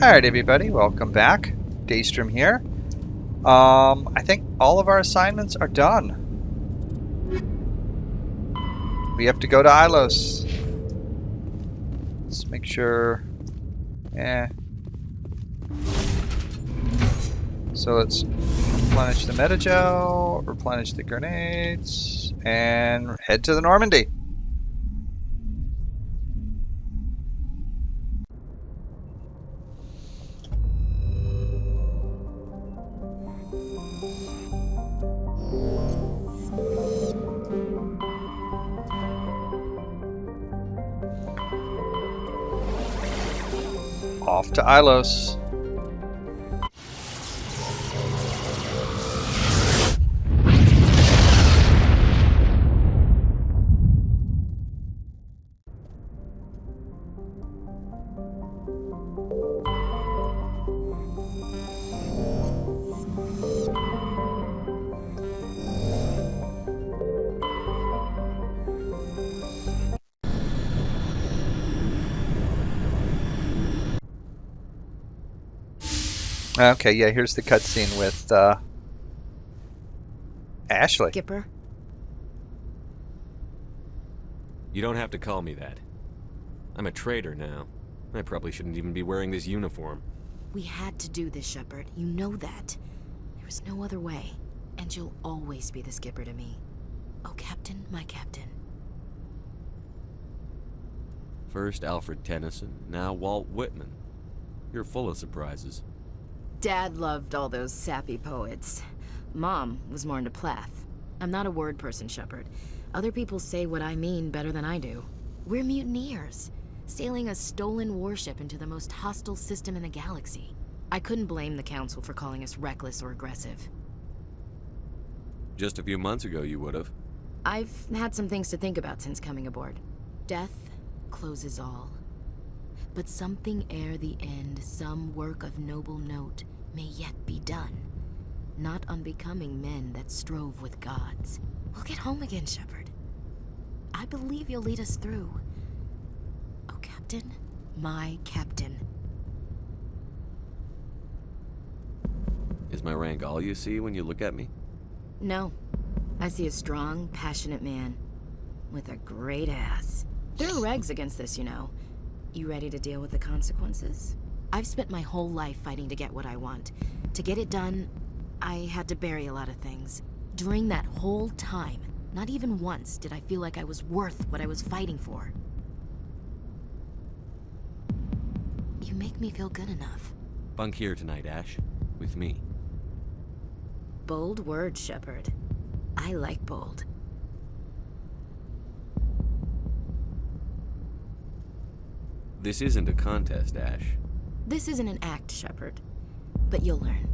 Alright everybody, welcome back. Daystrom here. I think all of our assignments are done. We have to go to Ilos. Let's make sure... So let's replenish the metagel, replenish the grenades, and head to the Normandy. Off to Ilos. Okay, yeah, here's the cutscene with Ashley. Skipper? You don't have to call me that. I'm a traitor now. I probably shouldn't even be wearing this uniform. We had to do this, Shepard. You know that. There was no other way. And you'll always be the skipper to me. Oh, Captain, my captain. First Alfred Tennyson, now Walt Whitman. You're full of surprises. Dad loved all those sappy poets. Mom was more into Plath. I'm not a word person, Shepard. Other people say what I mean better than I do. We're mutineers, sailing a stolen warship into the most hostile system in the galaxy. I couldn't blame the Council for calling us reckless or aggressive. Just a few months ago you would have. I've had some things to think about since coming aboard. Death closes all. But something ere the end, some work of noble note, may yet be done. Not unbecoming men that strove with gods. We'll get home again, Shepard. I believe you'll lead us through. Oh, Captain, my captain. Is my rank all you see when you look at me? No. I see a strong, passionate man. With a great ass. There are regs against this, you know. You ready to deal with the consequences? I've spent my whole life fighting to get what I want. To get it done, I had to bury a lot of things. During that whole time, not even once did I feel like I was worth what I was fighting for. You make me feel good enough. Bunk here tonight, Ash. With me. Bold words, Shepard. I like bold. This isn't a contest, Ash. This isn't an act, Shepard. But you'll learn.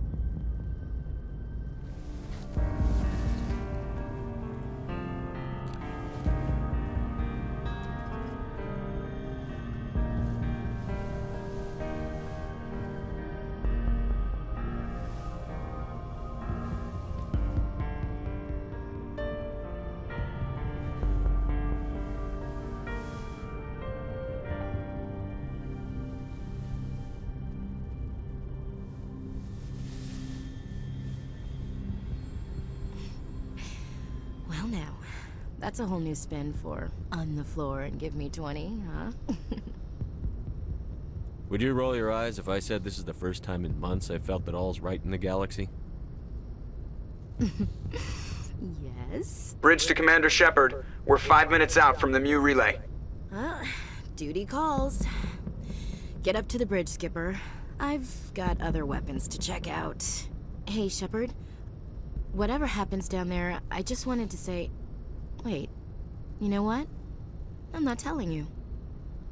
Well now, that's a whole new spin for on the floor and give me 20, huh? Would you roll your eyes if I said this is the first time in months I felt that all's right in the galaxy? Yes? Bridge to Commander Shepard. We're 5 minutes out from the Mu relay. Duty calls. Get up to the bridge, Skipper. I've got other weapons to check out. Hey, Shepard. Whatever happens down there, I just wanted to say... Wait, you know what? I'm not telling you.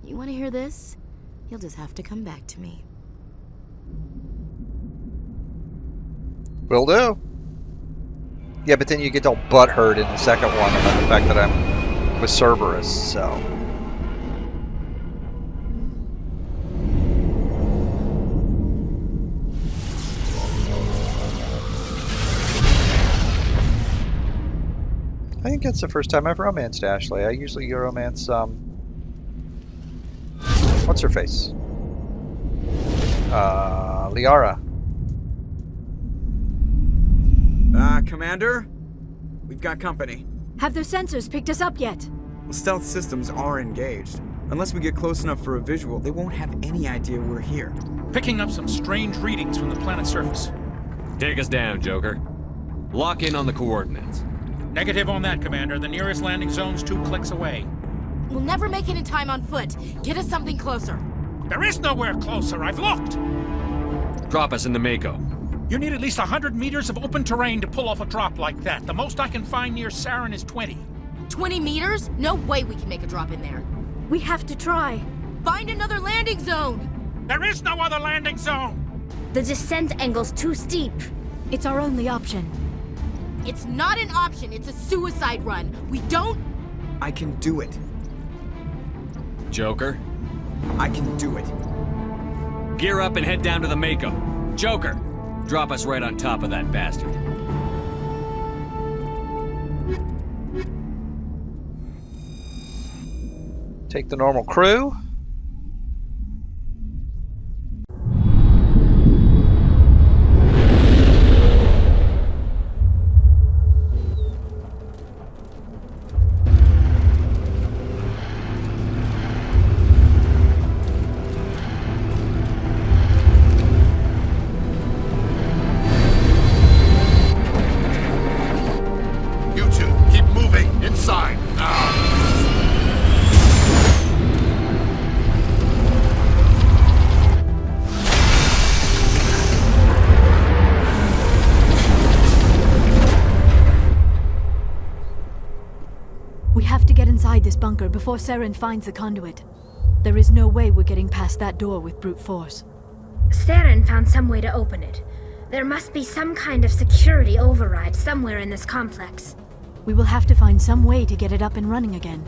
You want to hear this? You'll just have to come back to me. Will do. Yeah, but then you get all butthurt in the second one about the fact that I'm with Cerberus, so... I think it's the first time I've romanced Ashley. I usually romance, what's her face? Liara. Commander? We've got company. Have their sensors picked us up yet? Stealth systems are engaged. Unless we get close enough for a visual, they won't have any idea we're here. Picking up some strange readings from the planet's surface. Take us down, Joker. Lock in on the coordinates. Negative on that, Commander. The nearest landing zone's 2 clicks away. We'll never make it in time on foot. Get us something closer. There is nowhere closer. I've looked. Drop us in the Mako. You need at least 100 meters of open terrain to pull off a drop like that. The most I can find near Saren is 20. 20 meters? No way we can make a drop in there. We have to try. Find another landing zone! There is no other landing zone! The descent angle's too steep. It's our only option. It's not an option, it's a suicide run. We don't... I can do it. Joker, I can do it. gear up and head down to the Mako. Joker, drop us right on top of that bastard. Take the normal crew. You two, keep moving inside now. We have to get inside this bunker before Saren finds the conduit. There is no way we're getting past that door with brute force. Saren found some way to open it. There must be some kind of security override somewhere in this complex. We will have to find some way to get it up and running again.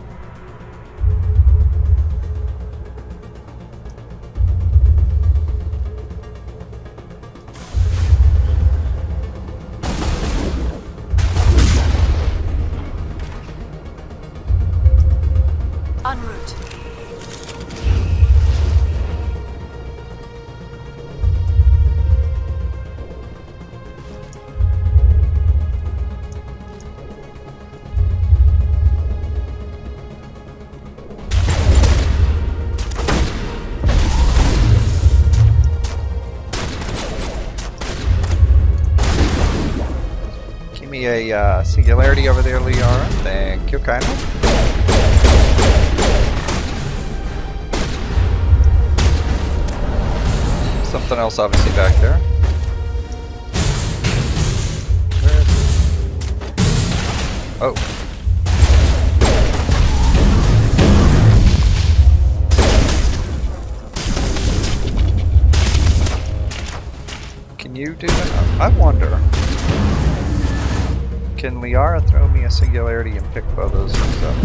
En route. Give me a singularity over there, Liara. Thank you, kindly. Something else obviously back there. Where is it? Oh. Can you do that? I wonder. Can Liara throw me a singularity and pick both those things up?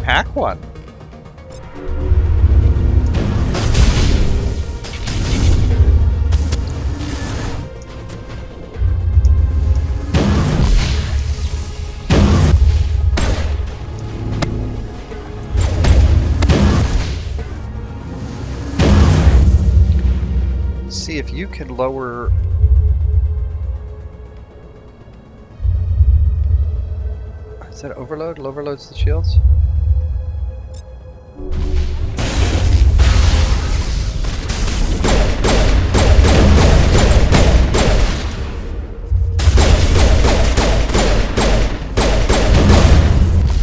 Hack one. See if you can lower. Is that overload? Overloads the shields?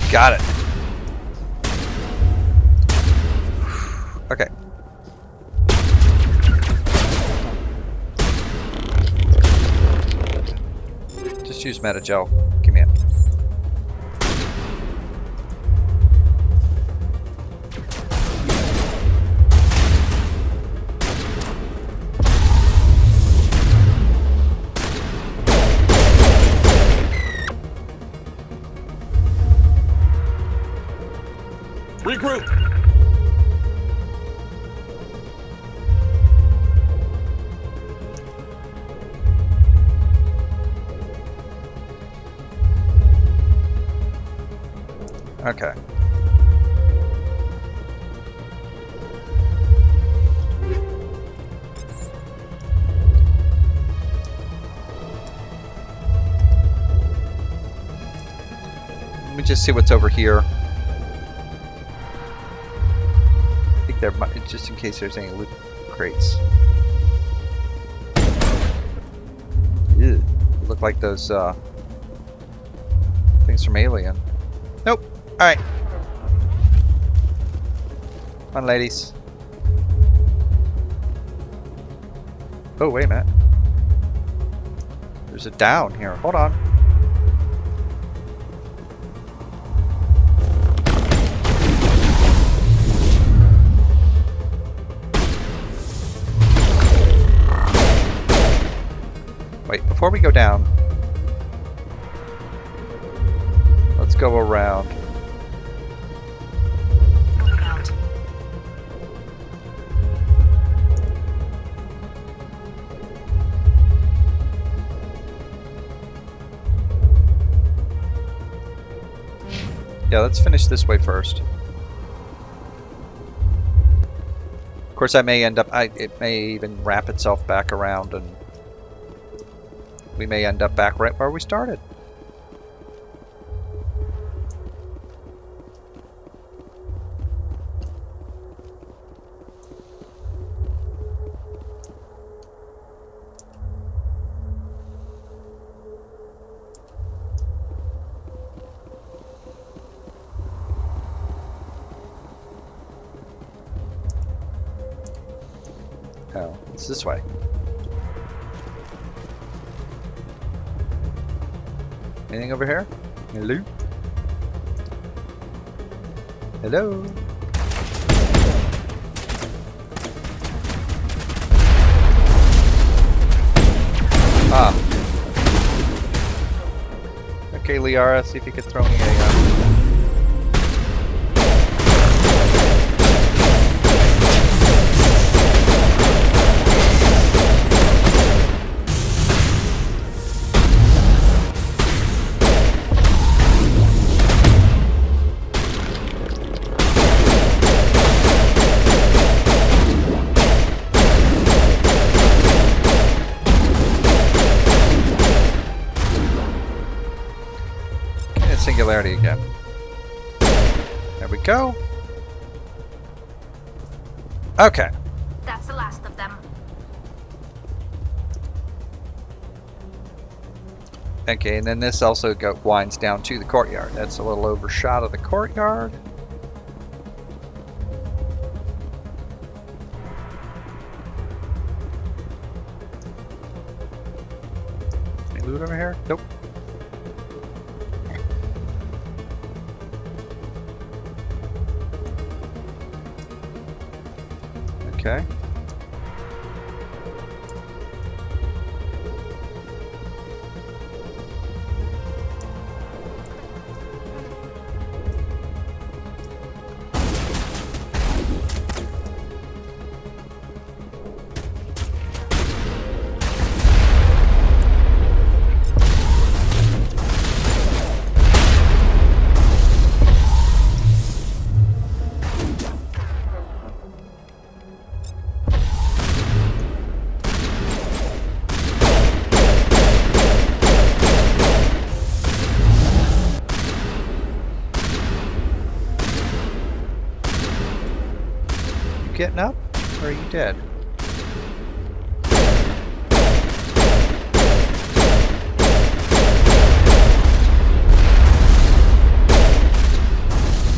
Got it. Okay. Just use Metagel. Give me it. Regroup! Okay. Let me just see what's over here. I think there might, just in case there's any loot crates. Ew. Look like those things from Alien. Nope. Alright. Come on, ladies. Oh, wait a minute. There's a down here. Hold on. Wait, before we go down, let's go around. Moving out. Yeah, let's finish this way first. Of course, I may end up. It may even wrap itself back around, and we may end up back right where we started. Oh, it's this way. Anything over here? Hello? Hello? Ah. Okay, Liara, see if you could throw me a... Singularity again. There we go. Okay. That's the last of them. Okay, and then this also winds down to the courtyard. That's a little overshot of the courtyard. Any loot over here? Nope. Okay. Getting up? Or are you dead?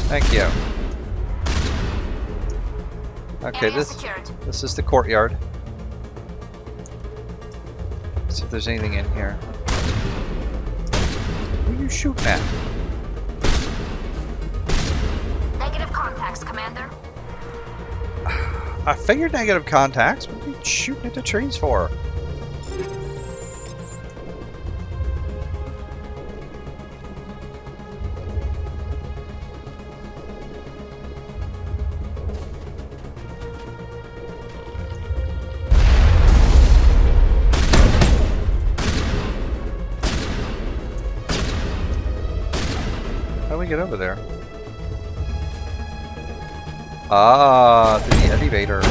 Thank you. Okay, this is the courtyard. Let's see if there's anything in here. Who are you shooting at? Negative contacts, Commander. I figured negative contacts. What are you shooting at the trees for? How do we get over there? Ah, to the elevator.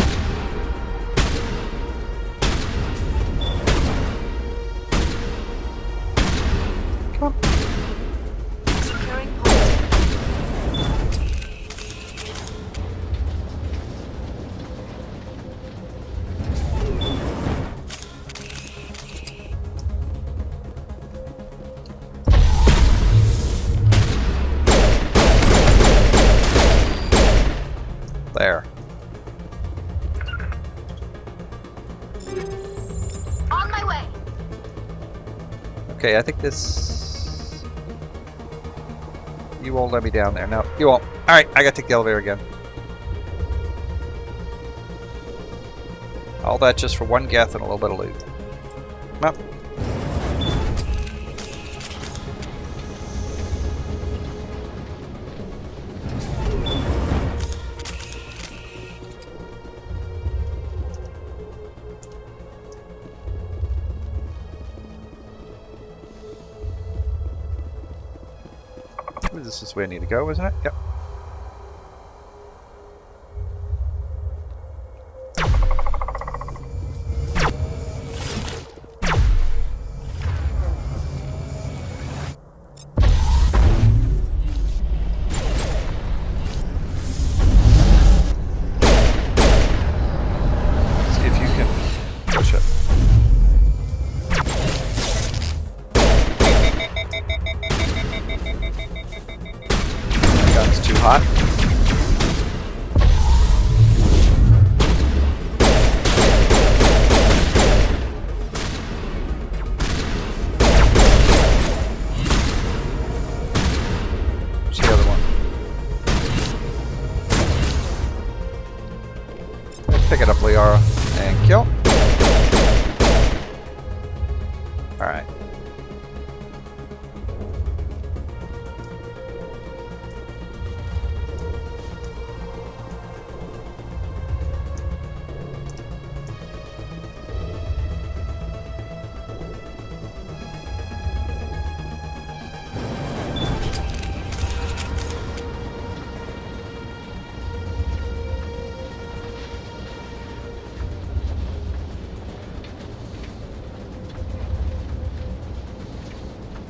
Come on. Securing point. There. On my way. Okay, I think this... You won't let me down there. No, you won't. Alright, I gotta take the elevator again. All that just for one geth and a little bit of loot. Well. This is where I need to go, isn't it? Yep. See if you can push it. Gun's too hot. Where's the other one? Let's pick it up, Liara, and kill. Alright.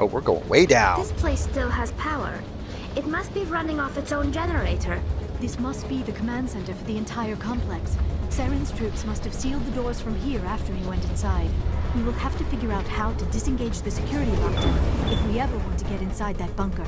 Oh, we're going way down. This place still has power. It must be running off its own generator. This must be the command center for the entire complex. Saren's troops must have sealed the doors from here after he went inside. We will have to figure out how to disengage the security lockdown if we ever want to get inside that bunker.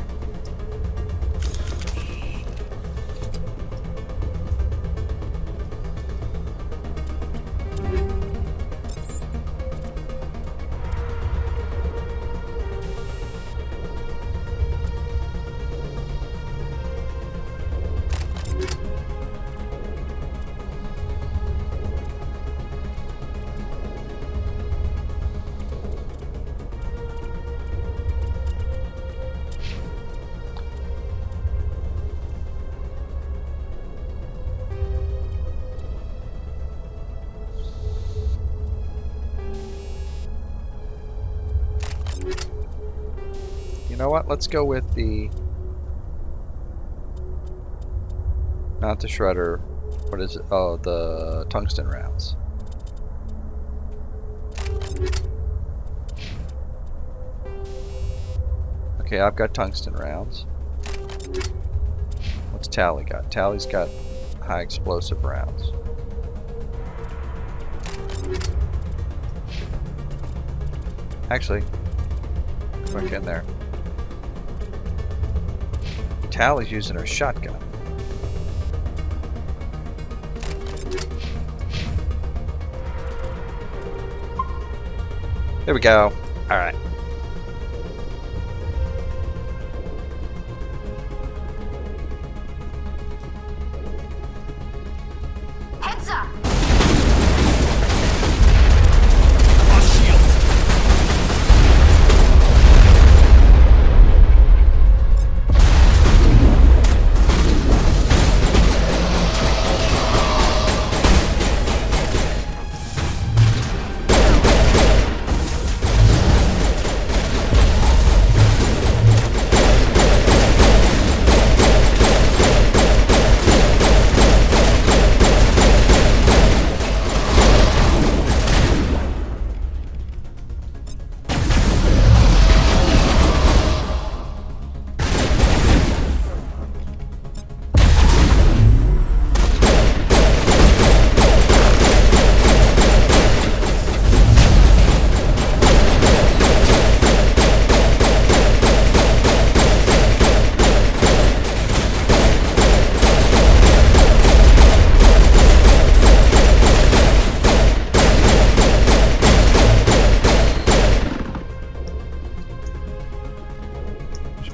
You know what? Let's go with the... Not the shredder. What is it? Oh, the tungsten rounds. Okay, I've got tungsten rounds. What's Tally got? Tally's got high explosive rounds. Actually, quick in there. Tally's using her shotgun. There we go. All right. Heads up!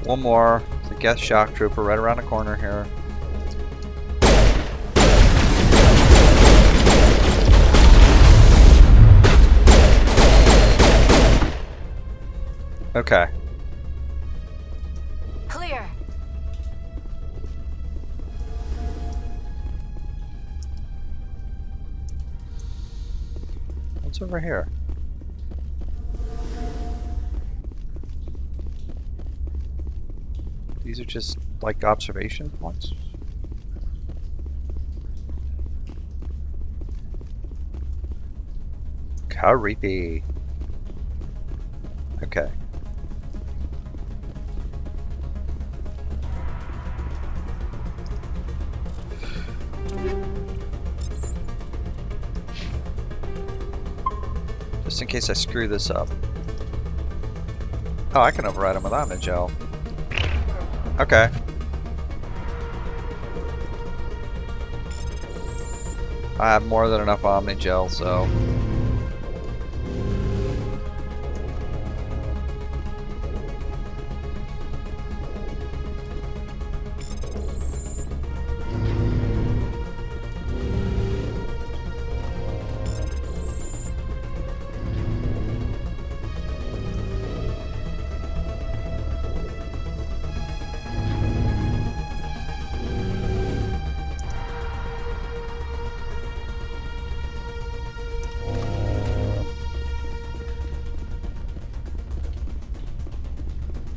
One more. The guest shock trooper right around the corner here. Okay. Clear. What's over here? These are just like observation points. Creepy. Okay. Just in case I screw this up. Oh, I can override them with Omnigel. Okay. I have more than enough Omnigel, so...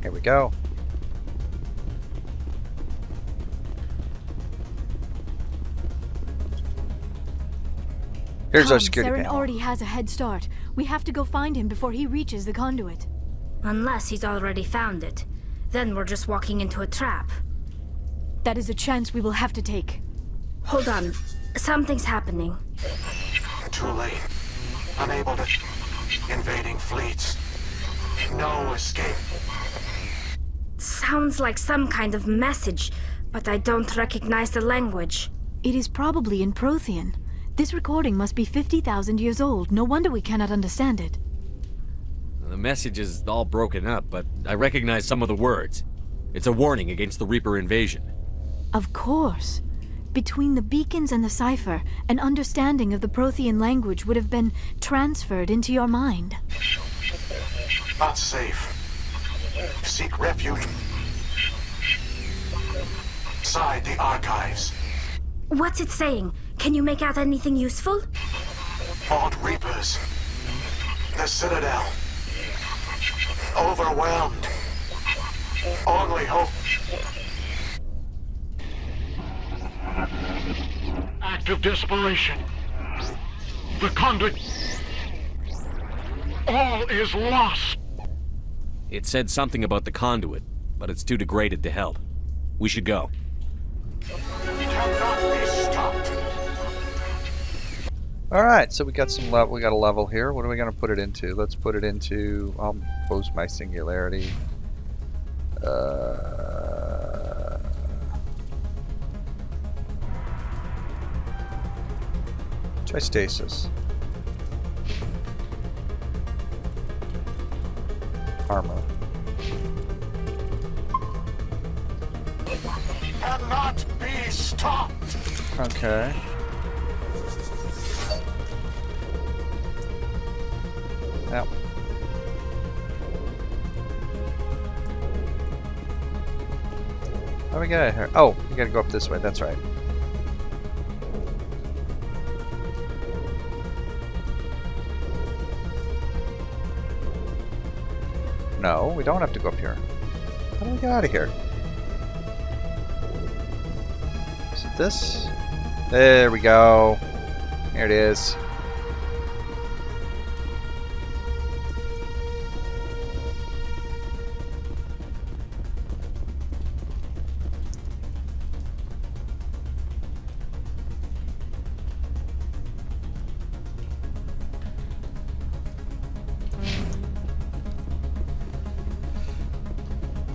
Here we go. Here's our security Saren panel. already has a head start. We have to go find him before he reaches the conduit. Unless he's already found it. Then we're just walking into a trap. That is a chance we will have to take. Hold on. Something's happening. Too late. Unable to... Invading fleets. No escape. Sounds like some kind of message, but I don't recognize the language. It is probably in Prothean. This recording must be 50,000 years old. No wonder we cannot understand it. The message is all broken up, but I recognize some of the words. It's a warning against the Reaper invasion. Of course. Between the beacons and the cipher, an understanding of the Prothean language would have been transferred into your mind. Not safe. Seek refuge. Inside the archives. What's it saying? Can you make out anything useful? Fought Reapers. The Citadel. Overwhelmed. Only hope. Act of desperation. The conduit. All is lost. It said something about the conduit, but it's too degraded to help. We should go. Cannot be stopped. All right, so we got some level. We got a level here. What are we gonna put it into? Let's put it into. I'll post my singularity. Try stasis. Armor. Cannot be stopped. Okay. Yep. How do we get out of here? Oh, you gotta go up this way, that's right. No, we don't have to go up here. How do we get out of here? Is it this? There we go. Here it is.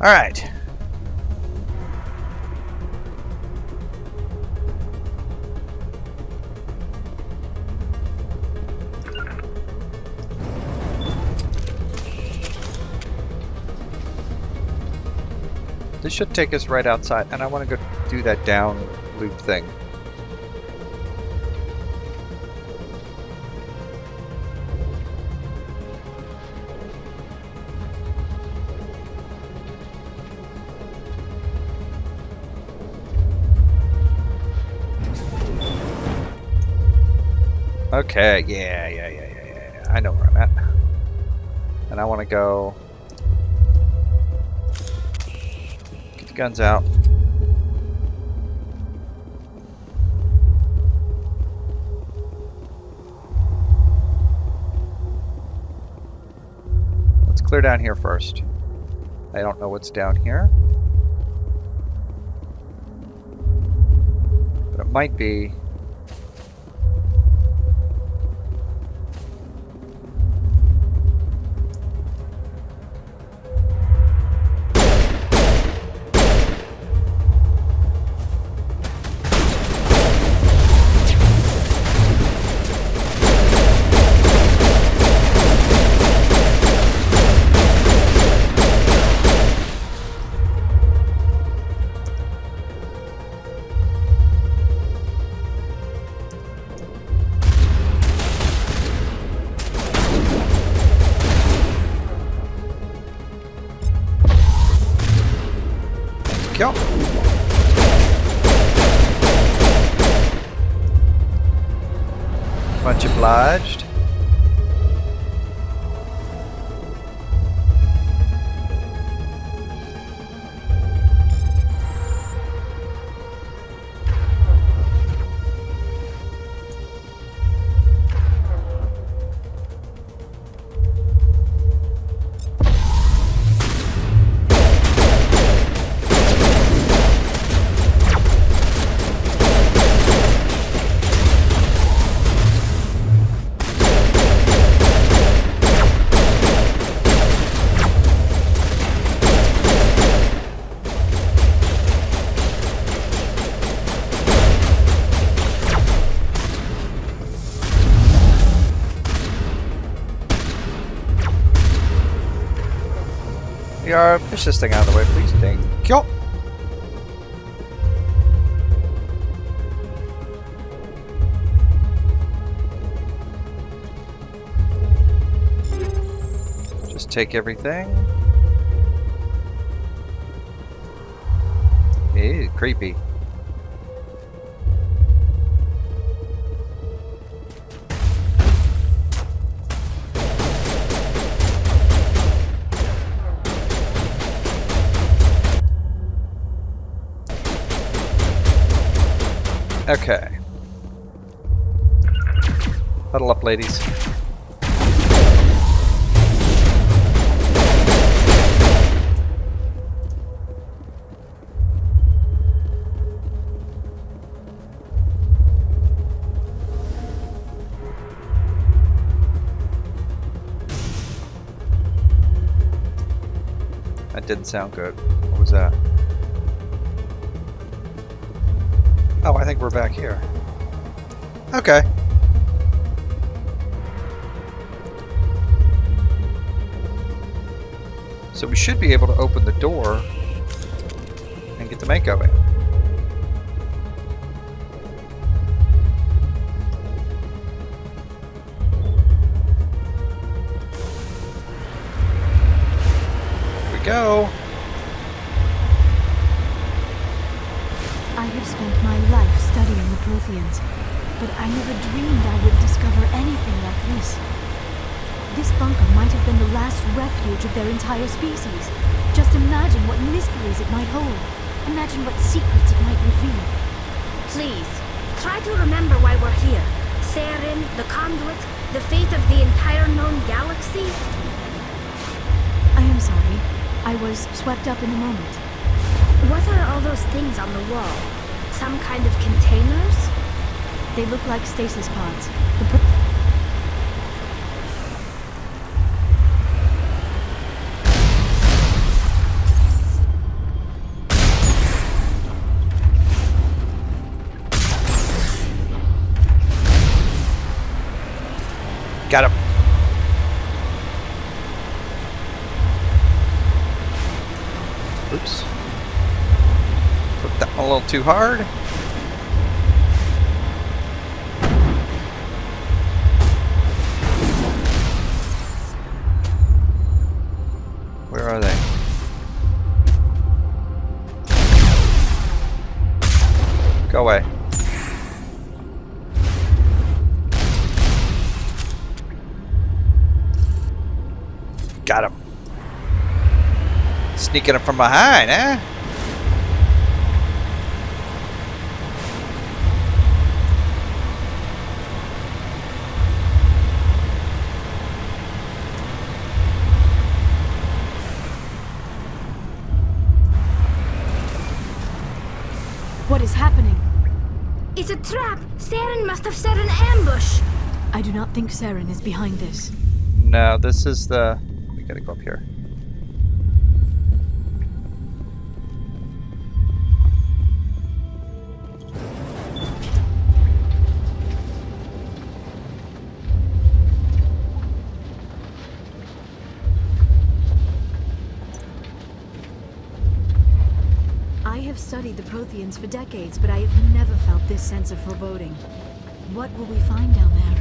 All right. This should take us right outside, and I want to go do that down loop thing. Okay, yeah. I know where I'm at. And I want to go... Get the guns out. Let's clear down here first. I don't know what's down here. But it might be... Go. Much obliged. Push this thing out of the way, please. Thank you. Just take everything. Ew, creepy. Okay. Huddle up, ladies. That didn't sound good. What was that? Oh, I think we're back here. Okay. So we should be able to open the door and get the Mako in. Here we go. I have spent my life studying the Protheans, but I never dreamed I would discover anything like this. This bunker might have been the last refuge of their entire species. Just imagine what mysteries it might hold. Imagine what secrets it might reveal. Please, try to remember why we're here. Saren, the conduit, the fate of the entire known galaxy. I am sorry. I was swept up in the moment. What are all those things on the wall? Some kind of containers? They look like stasis pods. Got him. Oops. Put that one a little too hard. Where are they? Go away. Got him. Sneaking up from behind, eh? What is happening? It's a trap! Saren must have set an ambush! I do not think Saren is behind this. No, this is the... We gotta go up here. I have studied the Protheans for decades, but I have never felt this sense of foreboding. What will we find down there?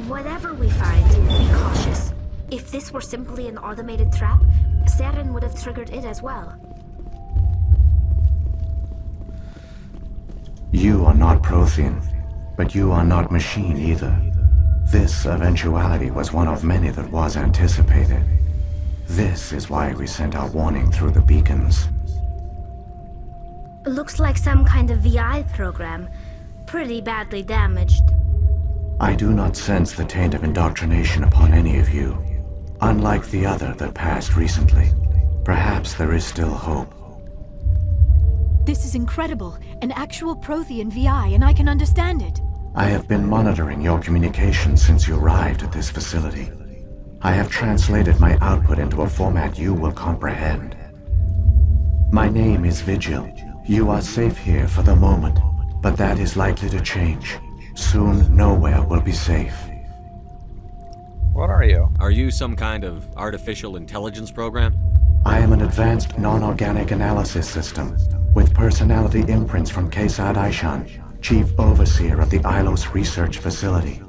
Whatever we find, be cautious. If this were simply an automated trap, Saren would have triggered it as well. You are not Prothean, but you are not machine either. This eventuality was one of many that was anticipated. This is why we sent our warning through the beacons. Looks like some kind of VI program. Pretty badly damaged. I do not sense the taint of indoctrination upon any of you. Unlike the other that passed recently, perhaps there is still hope. This is incredible. An actual Prothean VI, and I can understand it. I have been monitoring your communications since you arrived at this facility. I have translated my output into a format you will comprehend. My name is Vigil. You are safe here for the moment, but that is likely to change. Soon, nowhere will be safe. What are you? Are you some kind of artificial intelligence program? I am an advanced non-organic analysis system, with personality imprints from Kesad Aishan, Chief Overseer of the Ilos Research Facility.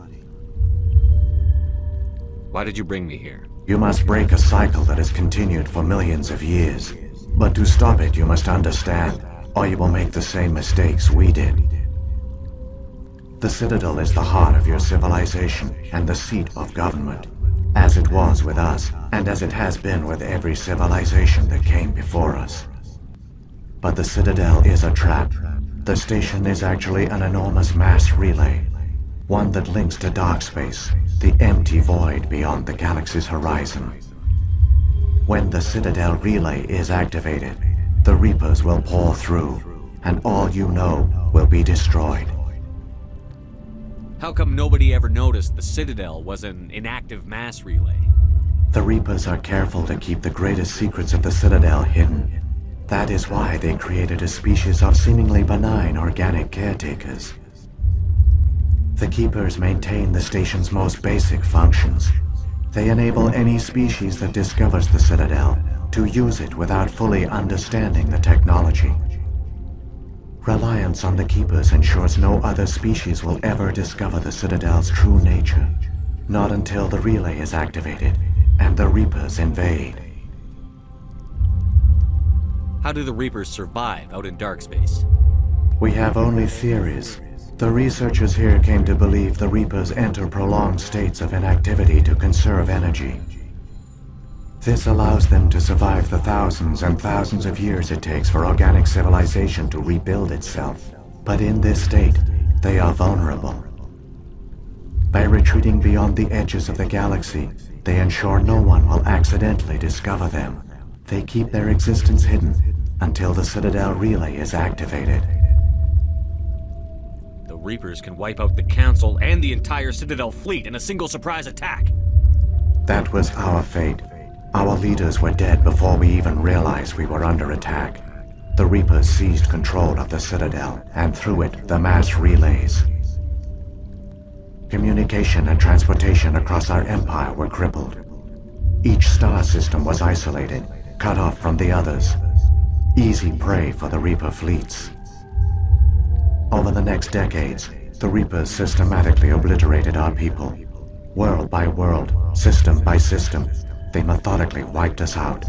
Why did you bring me here? You must break a cycle that has continued for millions of years. But to stop it, you must understand, or you will make the same mistakes we did. The Citadel is the heart of your civilization and the seat of government, as it was with us, and as it has been with every civilization that came before us. But the Citadel is a trap. The station is actually an enormous mass relay, one that links to dark space, the empty void beyond the galaxy's horizon. When the Citadel relay is activated, the Reapers will pour through, and all you know will be destroyed. How come nobody ever noticed the Citadel was an inactive mass relay? The Reapers are careful to keep the greatest secrets of the Citadel hidden. That is why they created a species of seemingly benign organic caretakers. The Keepers maintain the station's most basic functions. They enable any species that discovers the Citadel to use it without fully understanding the technology. Reliance on the Keepers ensures no other species will ever discover the Citadel's true nature. Not until the relay is activated and the Reapers invade. How do the Reapers survive out in dark space? We have only theories. The researchers here came to believe the Reapers enter prolonged states of inactivity to conserve energy. This allows them to survive the thousands and thousands of years it takes for organic civilization to rebuild itself. But in this state, they are vulnerable. By retreating beyond the edges of the galaxy, they ensure no one will accidentally discover them. They keep their existence hidden until the Citadel relay is activated. The Reapers can wipe out the Council and the entire Citadel fleet in a single surprise attack. That was our fate. Our leaders were dead before we even realized we were under attack. The Reapers seized control of the Citadel, and through it, the mass relays. Communication and transportation across our empire were crippled. Each star system was isolated, cut off from the others. easy prey for the Reaper fleets. Over the next decades, the Reapers systematically obliterated our people. World by world, system by system, they methodically wiped us out.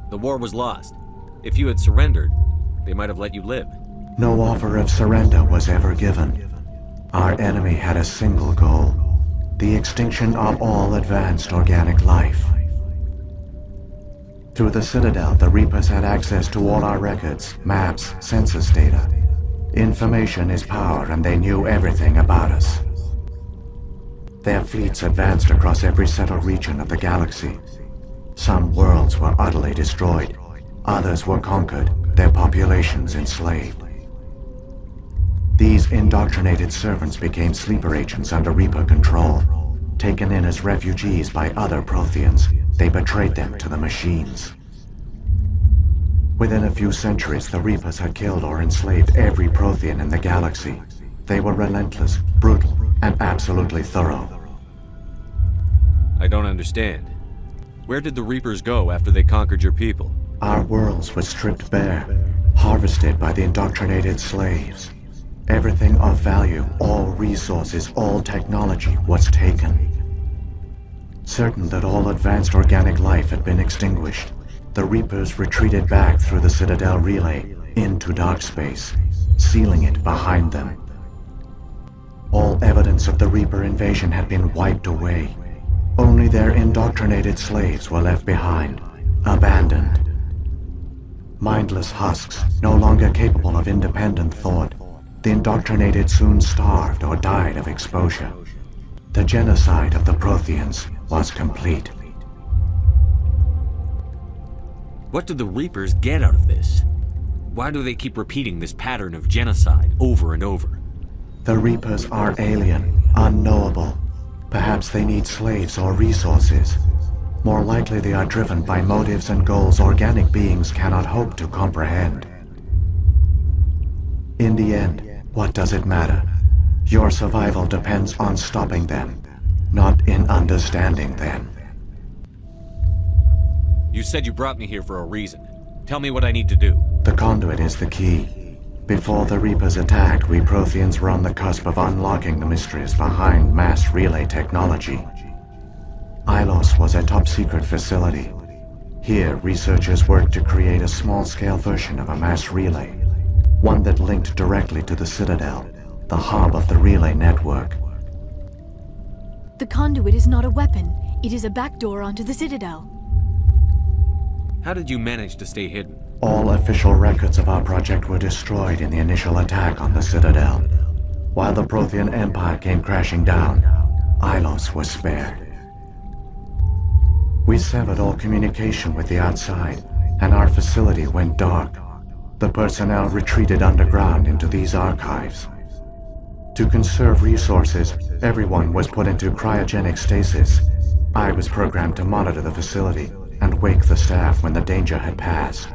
The war was lost. If you had surrendered, they might have let you live. No offer of surrender was ever given. Our enemy had a single goal: the extinction of all advanced organic life. Through the Citadel, the Reapers had access to all our records, maps, census data. Information is power, and they knew everything about us. Their fleets advanced across every settled region of the galaxy. Some worlds were utterly destroyed. Others were conquered, their populations enslaved. These indoctrinated servants became sleeper agents under Reaper control. Taken in as refugees by other Protheans, they betrayed them to the machines. Within a few centuries, the Reapers had killed or enslaved every Prothean in the galaxy. They were relentless, brutal, and absolutely thorough. I don't understand. Where did the Reapers go after they conquered your people? Our worlds were stripped bare, harvested by the indoctrinated slaves. Everything of value, all resources, all technology was taken. Certain that all advanced organic life had been extinguished, the Reapers retreated back through the Citadel relay into dark space, sealing it behind them. All evidence of the Reaper invasion had been wiped away. Only their indoctrinated slaves were left behind, abandoned. Mindless husks, no longer capable of independent thought, the indoctrinated soon starved or died of exposure. The genocide of the Protheans was complete. What do the Reapers get out of this? Why do they keep repeating this pattern of genocide over and over? The Reapers are alien, unknowable. Perhaps they need slaves or resources. More likely they are driven by motives and goals organic beings cannot hope to comprehend. In the end, what does it matter? Your survival depends on stopping them, not in understanding them. You said you brought me here for a reason. Tell me what I need to do. The conduit is the key. Before the Reapers attacked, we Protheans were on the cusp of unlocking the mysteries behind mass relay technology. Ilos was a top-secret facility. Here, researchers worked to create a small-scale version of a mass relay, one that linked directly to the Citadel, the hub of the relay network. The conduit is not a weapon. It is a backdoor onto the Citadel. How did you manage to stay hidden? All official records of our project were destroyed in the initial attack on the Citadel. While the Prothean Empire came crashing down, Ilos was spared. We severed all communication with the outside, and our facility went dark. The personnel retreated underground into these archives. To conserve resources, everyone was put into cryogenic stasis. I was programmed to monitor the facility and wake the staff when the danger had passed.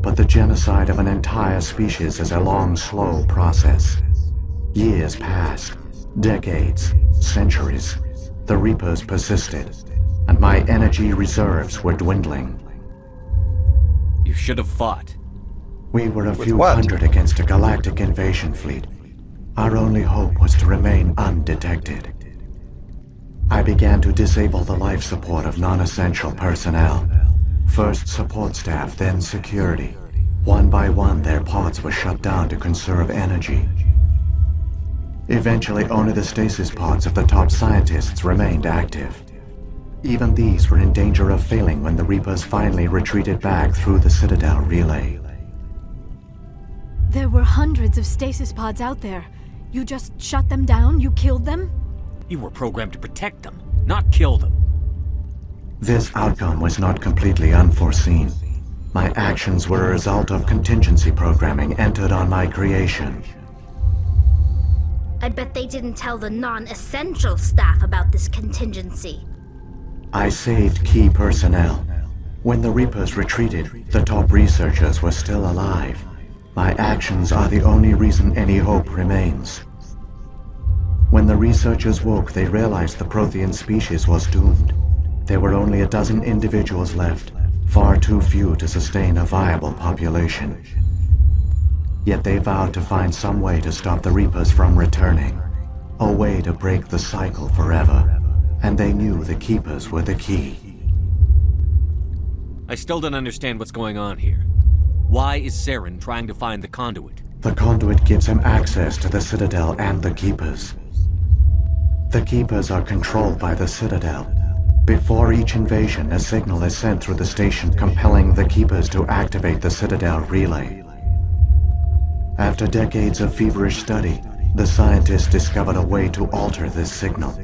But the genocide of an entire species is a long, slow process. Years passed, decades, centuries. The Reapers persisted, and my energy reserves were dwindling. You should have fought. We were a With few what? hundred against a galactic invasion fleet. Our only hope was to remain undetected. I began to disable the life support of non-essential personnel. First support staff, then security. One by one, their pods were shut down to conserve energy. Eventually, only the stasis pods of the top scientists remained active. Even these were in danger of failing when the Reapers finally retreated back through the Citadel relay. There were hundreds of stasis pods out there. You just shut them down? You killed them? You were programmed to protect them, not kill them. This outcome was not completely unforeseen. My actions were a result of contingency programming entered on my creation. I bet they didn't tell the non-essential staff about this contingency. I saved key personnel. When the Reapers retreated, the top researchers were still alive. My actions are the only reason any hope remains. When the researchers woke, they realized the Prothean species was doomed. There were only a dozen individuals left, far too few to sustain a viable population. Yet they vowed to find some way to stop the Reapers from returning, a way to break the cycle forever, and they knew the Keepers were the key. I still don't understand what's going on here. Why is Saren trying to find the conduit? The conduit gives him access to the Citadel and the Keepers. The Keepers are controlled by the Citadel. Before each invasion, a signal is sent through the station compelling the Keepers to activate the Citadel relay. After decades of feverish study, the scientists discovered a way to alter this signal.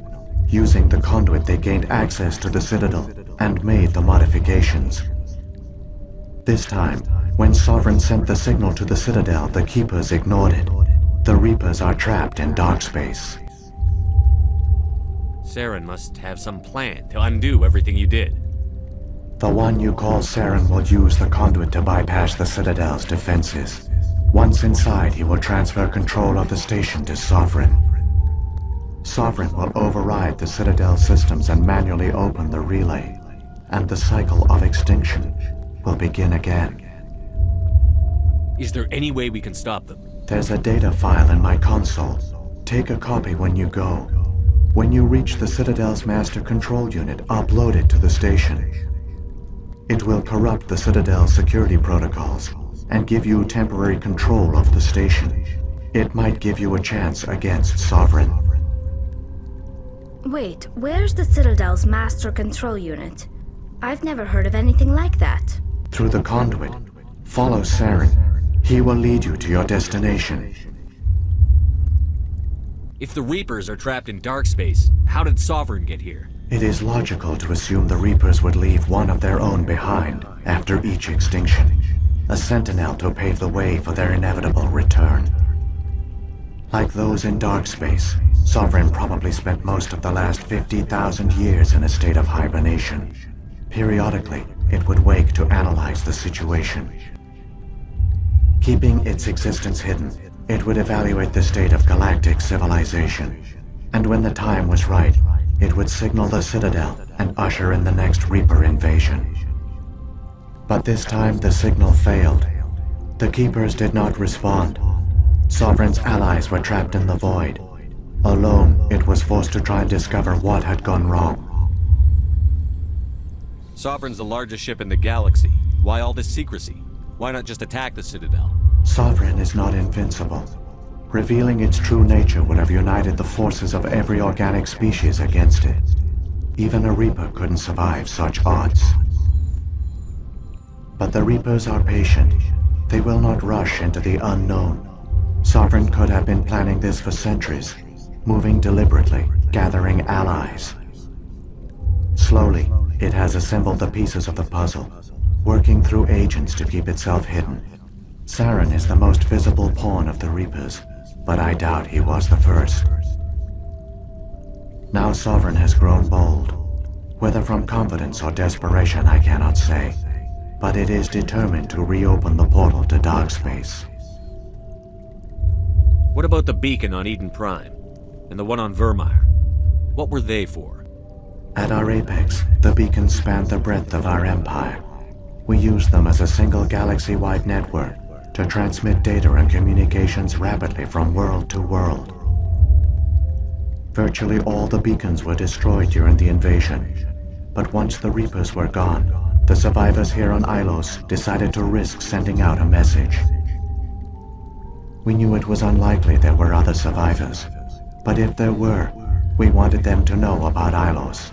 Using the conduit, they gained access to the Citadel and made the modifications. This time, when Sovereign sent the signal to the Citadel, the Keepers ignored it. The Reapers are trapped in dark space. Saren must have some plan to undo everything you did. The one you call Saren will use the conduit to bypass the Citadel's defenses. Once inside, he will transfer control of the station to Sovereign. Sovereign will override the Citadel systems and manually open the relay, and the cycle of extinction will begin again. Is there any way we can stop them? There's a data file in my console. Take a copy when you go. When you reach the Citadel's master control unit, upload it to the station. It will corrupt the Citadel's security protocols and give you temporary control of the station. It might give you a chance against Sovereign. Wait, where's the Citadel's master control unit? I've never heard of anything like that. Through the conduit, follow Saren. He will lead you to your destination. If the Reapers are trapped in dark space, how did Sovereign get here? It is logical to assume the Reapers would leave one of their own behind after each extinction. A sentinel to pave the way for their inevitable return. Like those in dark space, Sovereign probably spent most of the last 50,000 years in a state of hibernation. Periodically, it would wake to analyze the situation. Keeping its existence hidden, it would evaluate the state of galactic civilization. And when the time was right, it would signal the Citadel and usher in the next Reaper invasion. But this time the signal failed. The Keepers did not respond. Sovereign's allies were trapped in the void. Alone, it was forced to try and discover what had gone wrong. Sovereign's the largest ship in the galaxy. Why all this secrecy? Why not just attack the Citadel? Sovereign is not invincible. Revealing its true nature would have united the forces of every organic species against it. Even a Reaper couldn't survive such odds. But the Reapers are patient. They will not rush into the unknown. Sovereign could have been planning this for centuries, moving deliberately, gathering allies. Slowly, it has assembled the pieces of the puzzle, working through agents to keep itself hidden. Saren is the most visible pawn of the Reapers, but I doubt he was the first. Now Sovereign has grown bold. Whether from confidence or desperation, I cannot say. But it is determined to reopen the portal to dark space. What about the beacon on Eden Prime? And the one on Vermeer? What were they for? At our apex, the beacons spanned the breadth of our empire. We used them as a single galaxy-wide network to transmit data and communications rapidly from world to world. Virtually all the beacons were destroyed during the invasion, but once the Reapers were gone, the survivors here on Ilos decided to risk sending out a message. We knew it was unlikely there were other survivors, but if there were, we wanted them to know about Ilos.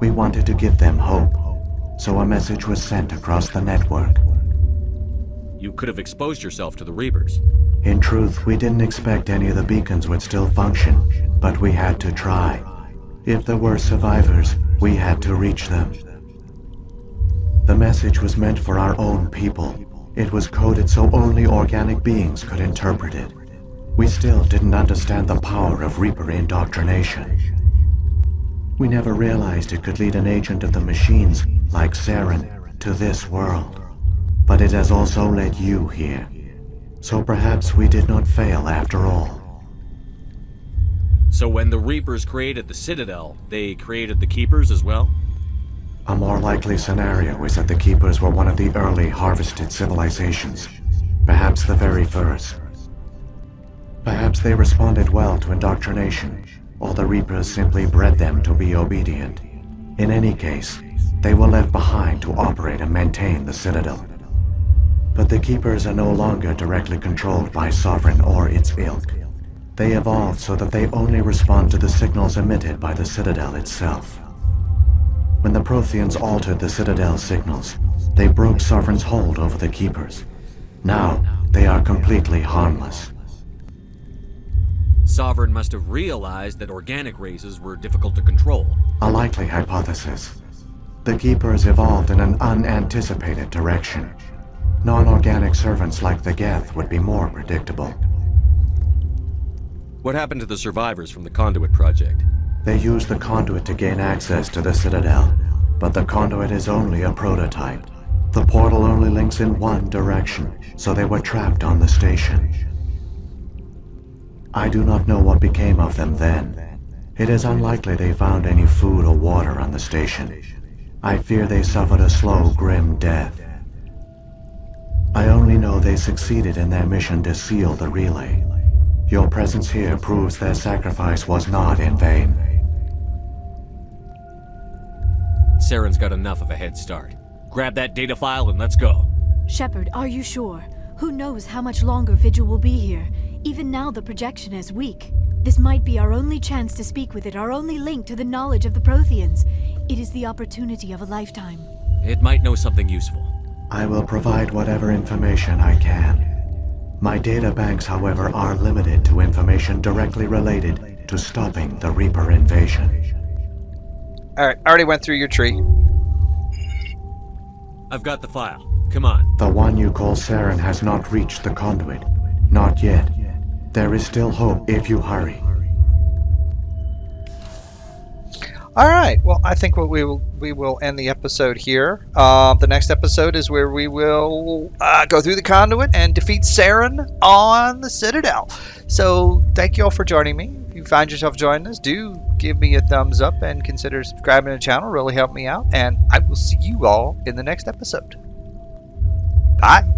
We wanted to give them hope, so a message was sent across the network. You could have exposed yourself to the Reapers. In truth, we didn't expect any of the beacons would still function, but we had to try. If there were survivors, we had to reach them. The message was meant for our own people. It was coded so only organic beings could interpret it. We still didn't understand the power of Reaper indoctrination. We never realized it could lead an agent of the machines, like Saren, to this world. But it has also led you here. So perhaps we did not fail after all. So when the Reapers created the Citadel, they created the Keepers as well? A more likely scenario is that the Keepers were one of the early harvested civilizations, perhaps the very first. Perhaps they responded well to indoctrination, or the Reapers simply bred them to be obedient. In any case, they were left behind to operate and maintain the Citadel. But the Keepers are no longer directly controlled by Sovereign or its ilk. They evolved so that they only respond to the signals emitted by the Citadel itself. When the Protheans altered the Citadel's signals, they broke Sovereign's hold over the Keepers. Now, they are completely harmless. Sovereign must have realized that organic races were difficult to control. A likely hypothesis. The Keepers evolved in an unanticipated direction. Non-organic servants like the Geth would be more predictable. What happened to the survivors from the Conduit project? They used the conduit to gain access to the Citadel, but the conduit is only a prototype. The portal only links in one direction, so they were trapped on the station. I do not know what became of them then. It is unlikely they found any food or water on the station. I fear they suffered a slow, grim death. I only know they succeeded in their mission to seal the relay. Your presence here proves their sacrifice was not in vain. Saren's got enough of a head start. Grab that data file and let's go. Shepard, are you sure? Who knows how much longer Vigil will be here? Even now the projection is weak. This might be our only chance to speak with it, our only link to the knowledge of the Protheans. It is the opportunity of a lifetime. It might know something useful. I will provide whatever information I can. My data banks, however, are limited to information directly related to stopping the Reaper invasion. Alright, I already went through your tree. I've got the file. Come on. The one you call Saren has not reached the conduit. Not yet. There is still hope if you hurry. Alright, well, I think we will end the episode here. The next episode is where we will go through the conduit and defeat Saren on the Citadel. So, thank you all for joining me. If you find yourself joining us, do give me a thumbs up and consider subscribing to the channel. Really help me out. And I will see you all in the next episode. Bye.